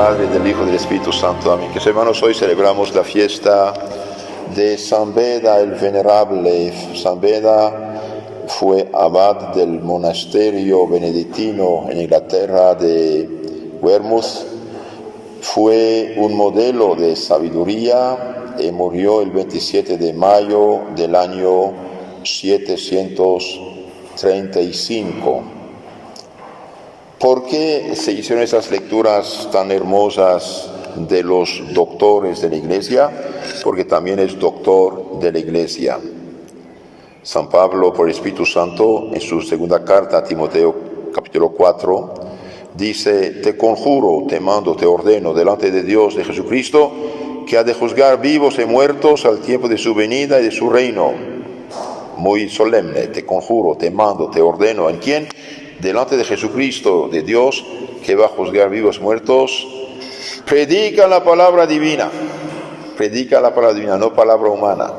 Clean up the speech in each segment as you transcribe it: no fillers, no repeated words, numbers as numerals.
Padre, del Hijo y del Espíritu Santo. Amén. Que hermanos, hoy celebramos la fiesta de San Beda el Venerable. San Beda fue abad del monasterio benedictino en Inglaterra de Weymouth. Fue un modelo de sabiduría y murió el 27 de mayo del año 735. ¿Por qué se hicieron esas lecturas tan hermosas de los doctores de la Iglesia? Porque también es doctor de la Iglesia. San Pablo, por el Espíritu Santo, en su segunda carta a Timoteo, capítulo 4, dice: te conjuro, te mando, te ordeno, delante de Dios, de Jesucristo, que ha de juzgar vivos y muertos al tiempo de su venida y de su reino. Muy solemne: te conjuro, te mando, te ordeno. ¿En quién? Delante de Jesucristo, de Dios, que va a juzgar vivos y muertos. Predica la palabra divina. Predica la palabra divina, no palabra humana.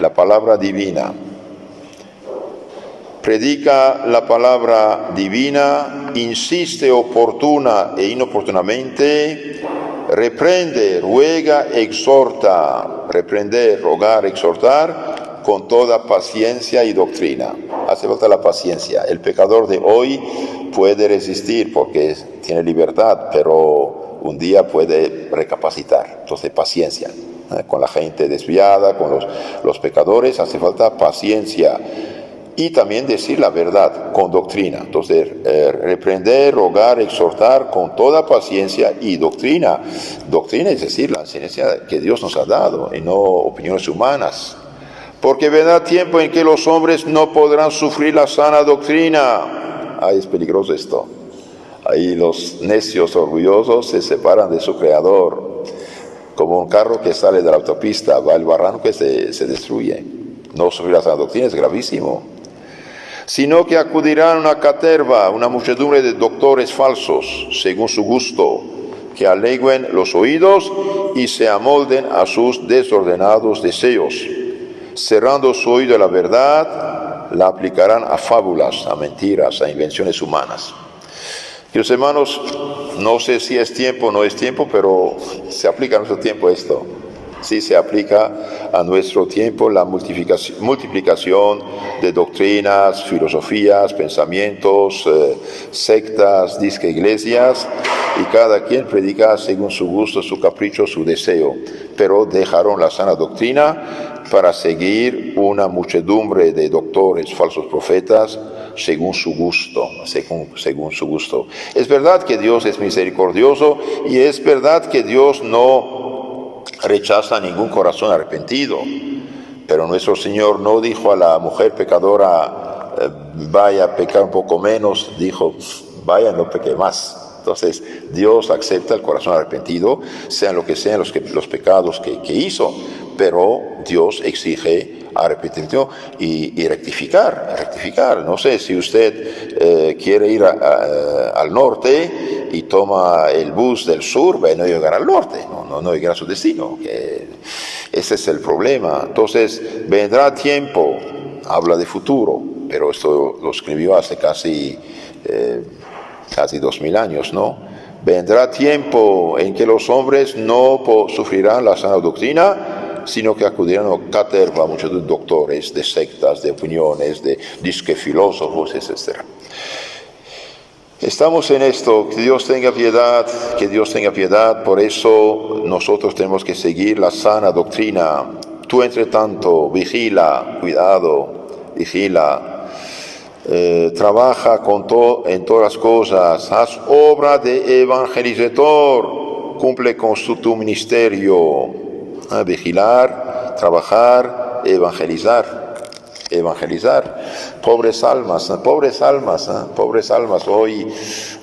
La palabra divina. Predica la palabra divina, insiste oportuna e inoportunamente, reprende, ruega, exhorta. Reprender, rogar, exhortar, con toda paciencia y doctrina. Hace falta la paciencia. El pecador de hoy puede resistir porque tiene libertad, pero un día puede recapacitar. Entonces, paciencia. Con la gente desviada, con los pecadores, hace falta paciencia. Y también decir la verdad con doctrina. Entonces, reprender, rogar, exhortar con toda paciencia y doctrina. Doctrina es decir, la enseñanza que Dios nos ha dado y no opiniones humanas. Porque vendrá tiempo en que los hombres no podrán sufrir la sana doctrina. Ay, es peligroso esto. Ahí los necios orgullosos se separan de su creador. Como un carro que sale de la autopista, va al barranco que se destruye. No sufrir la sana doctrina es gravísimo. Sino que acudirán a una caterva, una muchedumbre de doctores falsos, según su gusto, que aleguen los oídos y se amolden a sus desordenados deseos. Cerrando su oído a la verdad, la aplicarán a fábulas, a mentiras, a invenciones humanas. Queridos hermanos, no sé si es tiempo o no es tiempo, pero se aplica a nuestro tiempo esto. Sí, se aplica a nuestro tiempo la multiplicación de doctrinas, filosofías, pensamientos, sectas, disque iglesias, y cada quien predica según su gusto, su capricho, su deseo. Pero dejaron la sana doctrina para seguir una muchedumbre de doctores, falsos profetas, según su gusto, según su gusto. Es verdad que Dios es misericordioso y es verdad que Dios no rechaza ningún corazón arrepentido, pero nuestro Señor no dijo a la mujer pecadora, vaya a pecar un poco menos, dijo, vaya, no peque más. Entonces, Dios acepta el corazón arrepentido, sean lo que sean los pecados que hizo, pero Dios exige arrepentimiento y rectificar. No sé, si usted quiere ir al norte y toma el bus del sur, no llegar al norte, no llegar a su destino. Ese es el problema. Entonces, vendrá tiempo, habla de futuro, pero esto lo escribió hace casi 2000 años, ¿no? Vendrá tiempo en que los hombres no sufrirán la sana doctrina, sino que acudirán a caterva, muchos doctores, de sectas, de opiniones, de disque filósofos, etc. Estamos en esto, que Dios tenga piedad, por eso nosotros tenemos que seguir la sana doctrina. Tú, entre tanto, vigila, trabaja en todas las cosas, haz obra de evangelizador, cumple con tu ministerio, vigilar, trabajar, evangelizar. Pobres almas.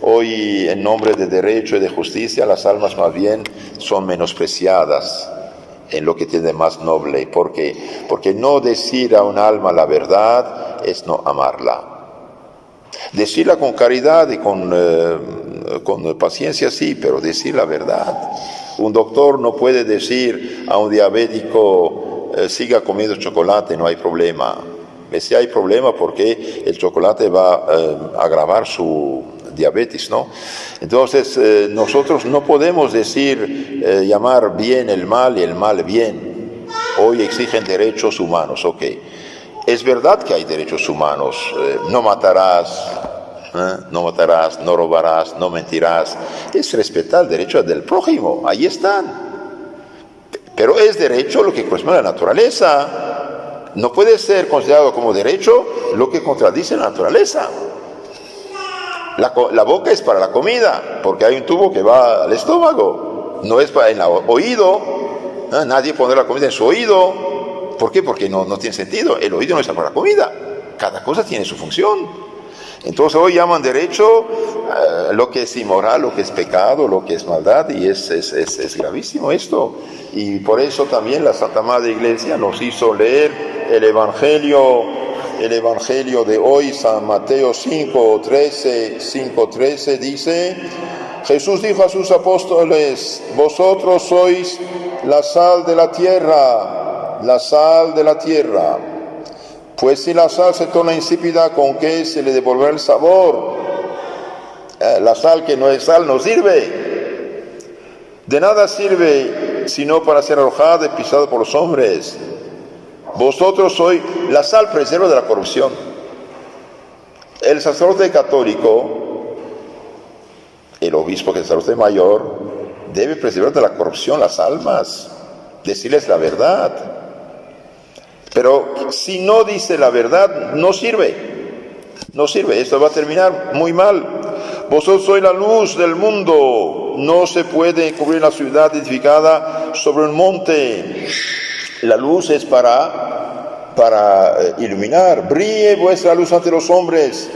Hoy en nombre de derecho y de justicia, las almas más bien son menospreciadas en lo que tiene más noble. Porque no decir a un alma la verdad es no amarla. Decirla con caridad y con paciencia, sí, pero decir la verdad. Un doctor no puede decir a un diabético, siga comiendo chocolate, no hay problema. Si hay problema porque el chocolate va a agravar su diabetes, ¿no? Entonces, nosotros no podemos llamar bien el mal y el mal bien. Hoy exigen derechos humanos, ok. Es verdad que hay derechos humanos, no matarás, no robarás, no mentirás. Es respetar el derecho del prójimo, ahí están. Pero es derecho lo que corresponde a la naturaleza. No puede ser considerado como derecho lo que contradice la naturaleza. La boca es para la comida, porque hay un tubo que va al estómago. No es para el oído. Nadie pone la comida en su oído. ¿Por qué? Porque no tiene sentido. El oído no está para la comida. Cada cosa tiene su función. Entonces hoy llaman derecho lo que es inmoral, lo que es pecado, lo que es maldad, y es gravísimo esto. Y por eso también la Santa Madre Iglesia nos hizo leer el Evangelio de hoy, San Mateo 5:13 dice: Jesús dijo a sus apóstoles: vosotros sois la sal de la tierra, Pues si la sal se torna insípida, ¿con qué se le devolverá el sabor? La sal que no es sal no sirve. De nada sirve sino para ser arrojada y pisada por los hombres. Vosotros sois la sal, preserva de la corrupción. El sacerdote católico, el obispo que es el sacerdote mayor, debe preservar de la corrupción las almas, decirles la verdad. Pero si no dice la verdad, no sirve, esto va a terminar muy mal. Vosotros sois la luz del mundo, no se puede cubrir la ciudad edificada sobre un monte. La luz es para iluminar. Brille vuestra luz ante los hombres,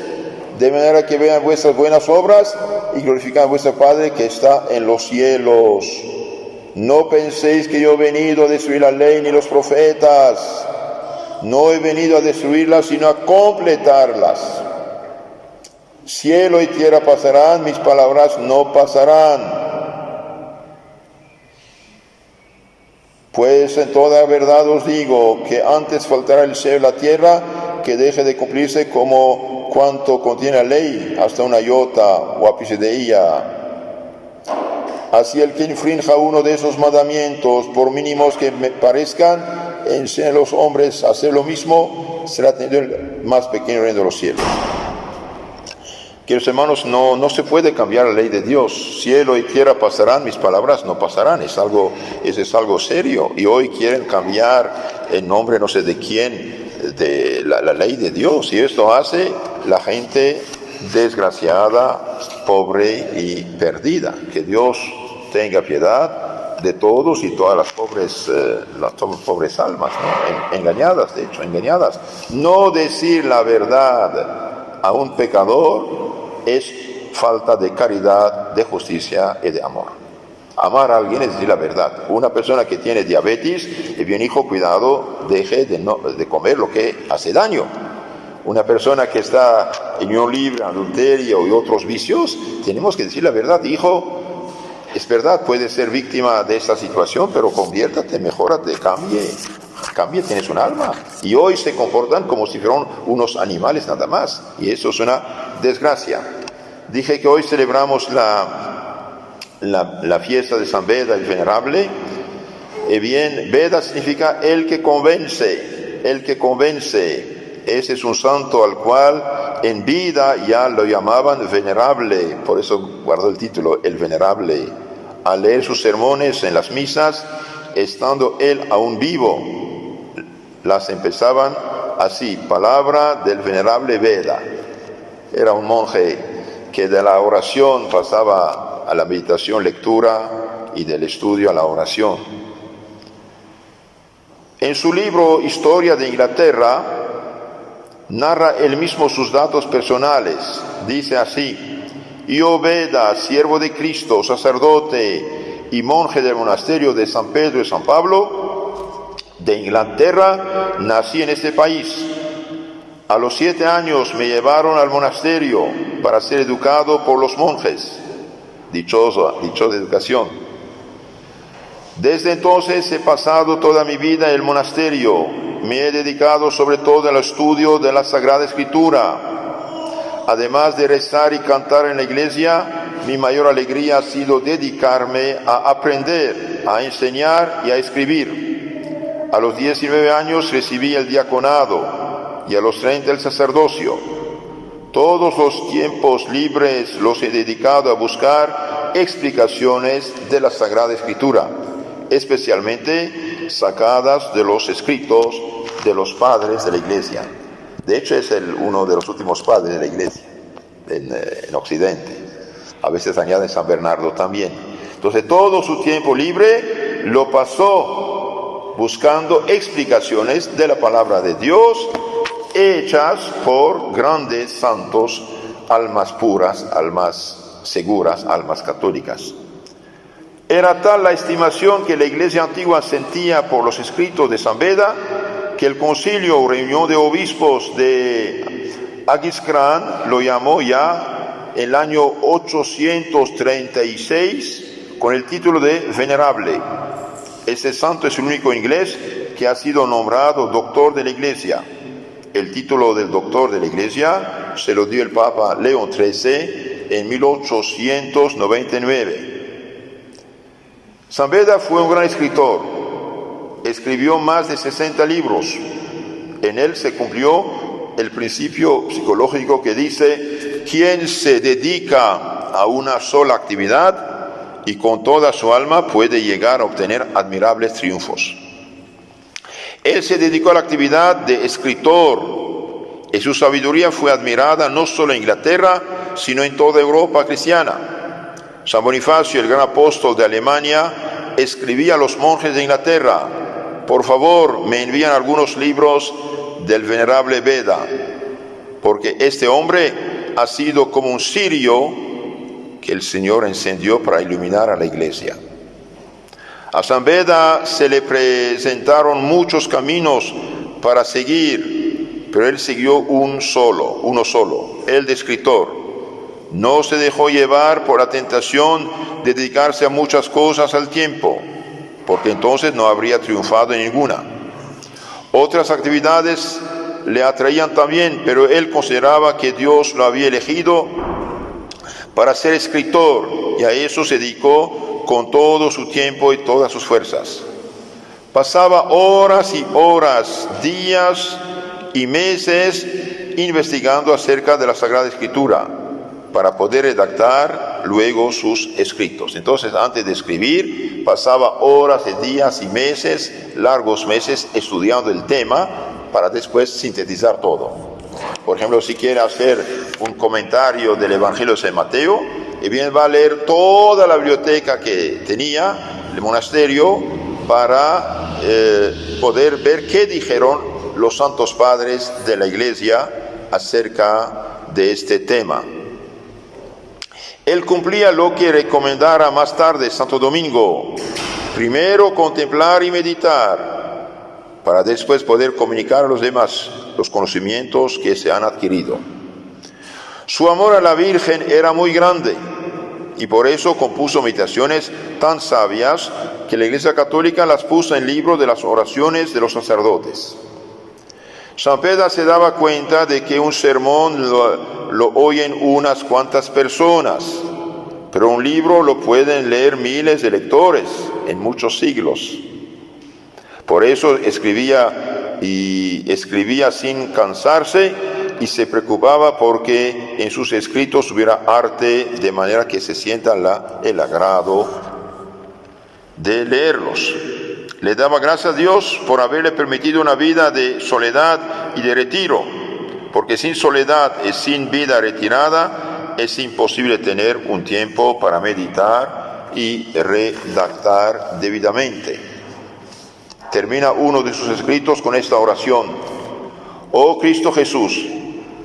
de manera que vean vuestras buenas obras y glorifican a vuestro Padre que está en los cielos. No penséis que yo he venido a destruir la ley ni los profetas. No he venido a destruirlas, sino a completarlas. Cielo y tierra pasarán, mis palabras no pasarán. Pues en toda verdad os digo que antes faltará el cielo y la tierra que deje de cumplirse como cuanto contiene la ley, hasta una iota o ápice de ella. Así el que infrinja uno de esos mandamientos, por mínimos que me parezcan, enseñen a los hombres a hacer lo mismo, será tenido el más pequeño reino de los cielos. Queridos hermanos, no se puede cambiar la ley de Dios. Cielo y tierra pasarán, mis palabras no pasarán. Eso es algo serio. Y hoy quieren cambiar en nombre no sé de quién, de la ley de Dios. Y esto hace la gente desgraciada, pobre y perdida. Que Dios tenga piedad de todos y todas las pobres almas, ¿no? Engañadas, de hecho, engañadas. No decir la verdad a un pecador es falta de caridad, de justicia y de amor. Amar a alguien es decir la verdad. Una persona que tiene diabetes, bien hijo, cuidado, deje de comer lo que hace daño. Una persona que está en unión libre, adulterio y otros vicios, tenemos que decir la verdad: hijo, es verdad, puedes ser víctima de esta situación, pero conviértate, mejórate, cambie, tienes un alma. Y hoy se comportan como si fueran unos animales nada más, y eso es una desgracia. Dije que hoy celebramos la fiesta de San Beda el Venerable. Bien, Beda significa el que convence. Ese es un santo al cual en vida ya lo llamaban venerable, por eso guardó el título, el Venerable. Al leer sus sermones en las misas, estando él aún vivo, las empezaban así: palabra del Venerable Beda. Era un monje que de la oración pasaba a la meditación, lectura, y del estudio a la oración. En su libro Historia de Inglaterra, narra él mismo sus datos personales. Dice así: yo, Beda, siervo de Cristo, sacerdote y monje del monasterio de San Pedro y San Pablo de Inglaterra, nací en este país. A los 7 años me llevaron al monasterio para ser educado por los monjes. Dichosa educación. Desde entonces he pasado toda mi vida en el monasterio. Me he dedicado sobre todo al estudio de la Sagrada Escritura. además de rezar y cantar en la iglesia, mi mayor alegría ha sido dedicarme a aprender, a enseñar y a escribir. A los 19 años recibí el diaconado y a los 30 el sacerdocio. Todos los tiempos libres los he dedicado a buscar explicaciones de la Sagrada Escritura, especialmente sacadas de los escritos de los padres de la Iglesia. De hecho, es uno de los últimos padres de la Iglesia en Occidente. A veces añade San Bernardo también. Entonces, todo su tiempo libre lo pasó buscando explicaciones de la palabra de Dios, hechas por grandes santos, almas puras, almas seguras, almas católicas. Era tal la estimación que la Iglesia antigua sentía por los escritos de San Beda, que el concilio o reunión de obispos de Aquisgrán lo llamó ya el año 836 con el título de venerable. Este santo es el único inglés que ha sido nombrado doctor de la Iglesia. El título del doctor de la Iglesia se lo dio el Papa León XIII en 1899. San Beda fue un gran escritor. Escribió más de 60 libros. En él se cumplió el principio psicológico que dice: quien se dedica a una sola actividad y con toda su alma puede llegar a obtener admirables triunfos. Él se dedicó a la actividad de escritor y su sabiduría fue admirada no solo en Inglaterra, sino en toda Europa cristiana. San Bonifacio, el gran apóstol de Alemania, escribía a los monjes de Inglaterra: por favor, me envían algunos libros del venerable Beda, porque este hombre ha sido como un cirio que el Señor encendió para iluminar a la Iglesia. A San Beda se le presentaron muchos caminos para seguir, pero él siguió uno solo, el de escritor. No se dejó llevar por la tentación de dedicarse a muchas cosas al tiempo, porque entonces no habría triunfado en ninguna. Otras actividades le atraían también, pero él consideraba que Dios lo había elegido para ser escritor, y a eso se dedicó con todo su tiempo y todas sus fuerzas. Pasaba horas y horas, días y meses investigando acerca de la Sagrada Escritura para poder redactar luego sus escritos. Entonces, antes de escribir, pasaba horas y días y meses, largos meses, estudiando el tema para después sintetizar todo. Por ejemplo, si quiere hacer un comentario del Evangelio de San Mateo, y bien va a leer toda la biblioteca que tenía el monasterio para poder ver qué dijeron los santos padres de la Iglesia acerca de este tema. Él cumplía lo que recomendara más tarde Santo Domingo: primero contemplar y meditar, para después poder comunicar a los demás los conocimientos que se han adquirido. Su amor a la Virgen era muy grande y por eso compuso meditaciones tan sabias que la Iglesia Católica las puso en libro de las oraciones de los sacerdotes. San Beda se daba cuenta de que un sermón lo oyen unas cuantas personas, pero un libro lo pueden leer miles de lectores en muchos siglos. Por eso escribía sin cansarse y se preocupaba porque en sus escritos hubiera arte, de manera que se sienta el agrado de leerlos. Le daba gracias a Dios por haberle permitido una vida de soledad y de retiro, porque sin soledad y sin vida retirada es imposible tener un tiempo para meditar y redactar debidamente. Termina uno de sus escritos con esta oración: oh Cristo Jesús,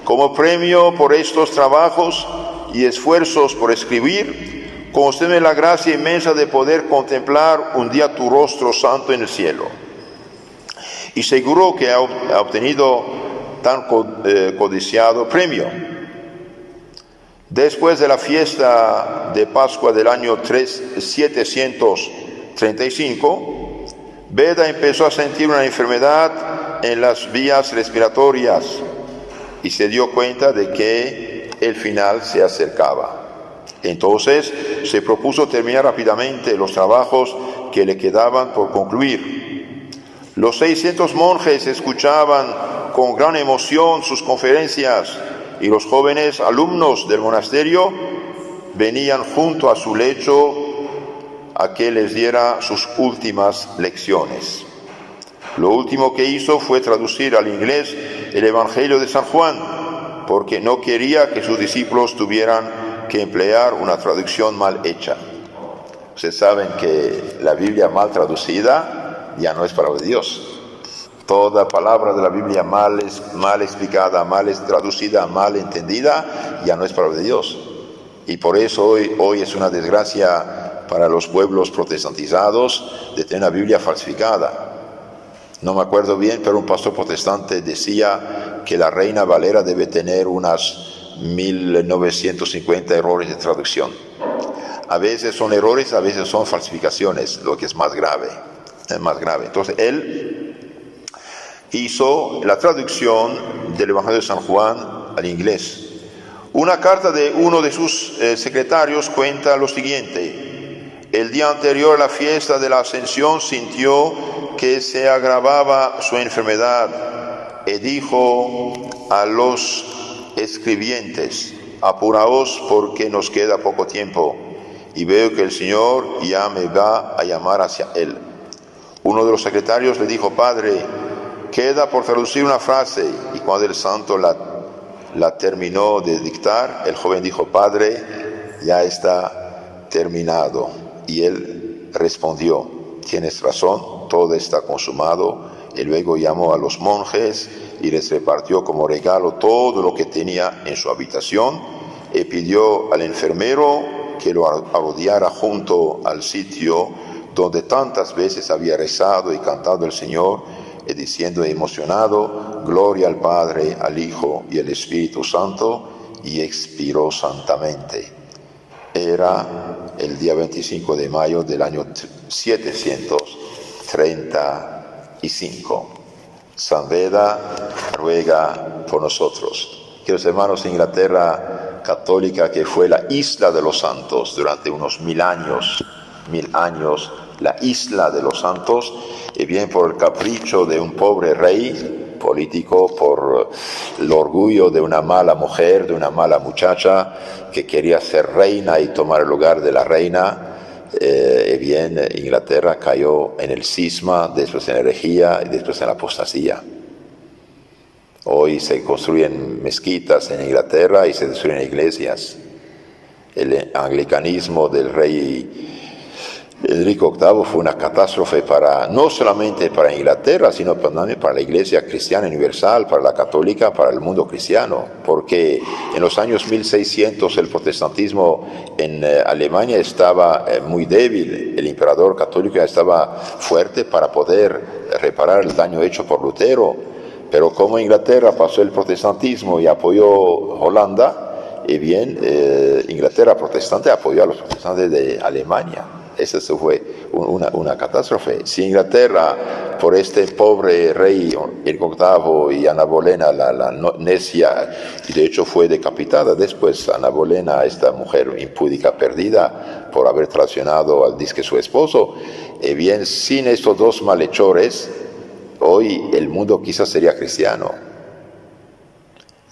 como premio por estos trabajos y esfuerzos por escribir, concédeme la gracia inmensa de poder contemplar un día tu rostro santo en el cielo. Y seguro que ha obtenido tan codiciado premio. Después de la fiesta de Pascua del año 735, Beda empezó a sentir una enfermedad en las vías respiratorias y se dio cuenta de que el final se acercaba. Entonces se propuso terminar rápidamente los trabajos que le quedaban por concluir. Los 600 monjes escuchaban con gran emoción sus conferencias y los jóvenes alumnos del monasterio venían junto a su lecho a que les diera sus últimas lecciones. Lo último que hizo fue traducir al inglés el Evangelio de San Juan, porque no quería que sus discípulos tuvieran que emplear una traducción mal hecha. Ustedes saben que la Biblia mal traducida ya no es palabra de Dios. Toda palabra de la Biblia mal explicada, mal traducida, mal entendida, ya no es palabra de Dios. Y por eso hoy es una desgracia para los pueblos protestantizados de tener una Biblia falsificada. No me acuerdo bien, pero un pastor protestante decía que la Reina Valera debe tener unas 1950 errores de traducción. A veces son errores, a veces son falsificaciones, lo que es más grave. Entonces él hizo la traducción del Evangelio de San Juan al inglés. Una carta de uno de sus secretarios cuenta lo siguiente: el día anterior a la fiesta de la Ascensión sintió que se agravaba su enfermedad y dijo a los escribientes: apuraos porque nos queda poco tiempo y veo que el Señor ya me va a llamar hacia él. Uno de los secretarios le dijo: Padre, queda por traducir una frase. Y cuando el santo la terminó de dictar, el joven dijo: Padre, ya está terminado. Y él respondió: tienes razón, todo está consumado. Y luego llamó a los monjes y les repartió como regalo todo lo que tenía en su habitación, y pidió al enfermero que lo arrodillara junto al sitio donde tantas veces había rezado y cantado el Señor, y diciendo emocionado: gloria al Padre, al Hijo y al Espíritu Santo, y expiró santamente. Era el día 25 de mayo del año 735. San Beda ruega por nosotros. Queridos hermanos, Inglaterra católica, que fue la isla de los santos durante unos 1000 años, la isla de los santos, y bien por el capricho de un pobre rey político, por el orgullo de una mala mujer, de una mala muchacha que quería ser reina y tomar el lugar de la reina, bien Inglaterra cayó en el cisma, después en la herejía y después en la apostasía. Hoy se construyen mezquitas en Inglaterra y se destruyen iglesias. El anglicanismo del rey Enrique VIII fue una catástrofe no solamente para Inglaterra, sino también para la Iglesia Cristiana Universal, para la católica, para el mundo cristiano, porque en los años 1600 el protestantismo en Alemania estaba muy débil, el emperador católico ya estaba fuerte para poder reparar el daño hecho por Lutero, pero como Inglaterra pasó el protestantismo y apoyó Holanda, y bien Inglaterra protestante apoyó a los protestantes de Alemania. Esa fue una catástrofe. Si Inglaterra, por este pobre rey Enrique VIII y Ana Bolena, la necia, y de hecho fue decapitada después, Ana Bolena, esta mujer impúdica perdida por haber traicionado al disque su esposo, bien, sin estos dos malhechores, hoy el mundo quizás sería cristiano.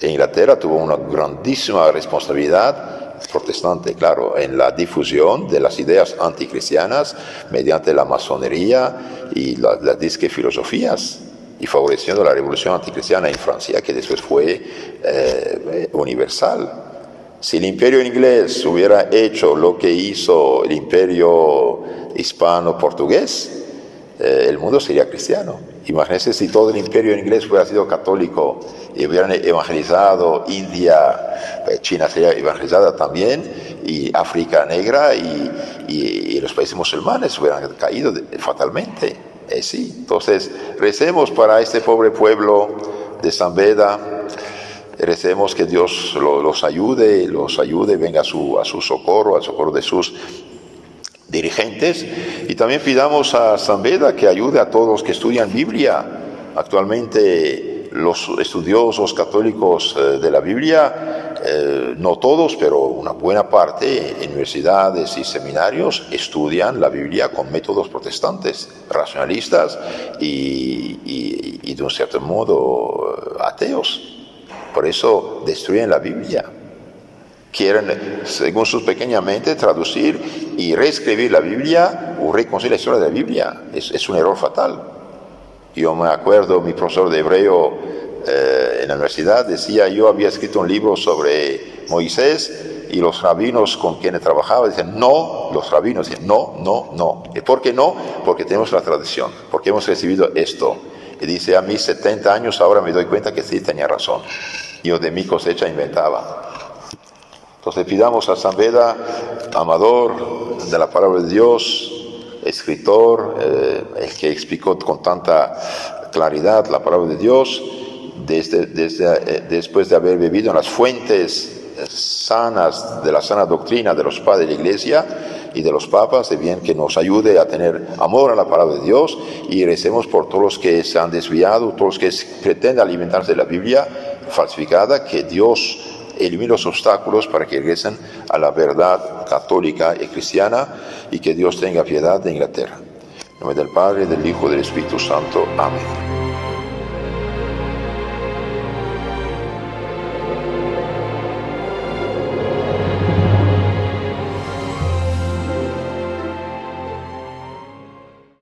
Inglaterra tuvo una grandísima responsabilidad protestante, claro, en la difusión de las ideas anticristianas mediante la masonería y las disque filosofías, y favoreciendo la revolución anticristiana en Francia, que después fue universal. Si el imperio inglés hubiera hecho lo que hizo el imperio hispano-portugués, el mundo sería cristiano. Imagínense si todo el imperio inglés hubiera sido católico y hubieran evangelizado India, China sería evangelizada también, y África negra y los países musulmanes hubieran caído fatalmente. Sí. Entonces, recemos para este pobre pueblo de San Beda, recemos que Dios los ayude, venga a su socorro, al socorro de sus dirigentes, y también pidamos a San Beda que ayude a todos los que estudian Biblia. Actualmente los estudiosos católicos de la Biblia, no todos, pero una buena parte, en universidades y seminarios, estudian la Biblia con métodos protestantes, racionalistas y de un cierto modo ateos. Por eso destruyen la Biblia. Quieren, según sus pequeñas mentes, traducir y reescribir la Biblia o reconstruir la historia de la Biblia. Es un error fatal. Yo me acuerdo, mi profesor de hebreo en la universidad decía, yo había escrito un libro sobre Moisés y los rabinos con quienes trabajaba decían, no, los rabinos decían, no, no, no. ¿Y por qué no? Porque tenemos la tradición, porque hemos recibido esto. Y dice, a mis 70 años ahora me doy cuenta que sí tenía razón. Yo de mi cosecha inventaba. Entonces pidamos a San Beda, amador de la palabra de Dios, escritor, el que explicó con tanta claridad la palabra de Dios, después de haber vivido en las fuentes sanas de la sana doctrina de los padres de la Iglesia y de los papas, de bien que nos ayude a tener amor a la palabra de Dios y recemos por todos los que se han desviado, todos los que pretenden alimentarse de la Biblia falsificada, que Dios elimine los obstáculos para que regresen a la verdad católica y cristiana y que Dios tenga piedad de Inglaterra. En nombre del Padre, del Hijo y del Espíritu Santo. Amén.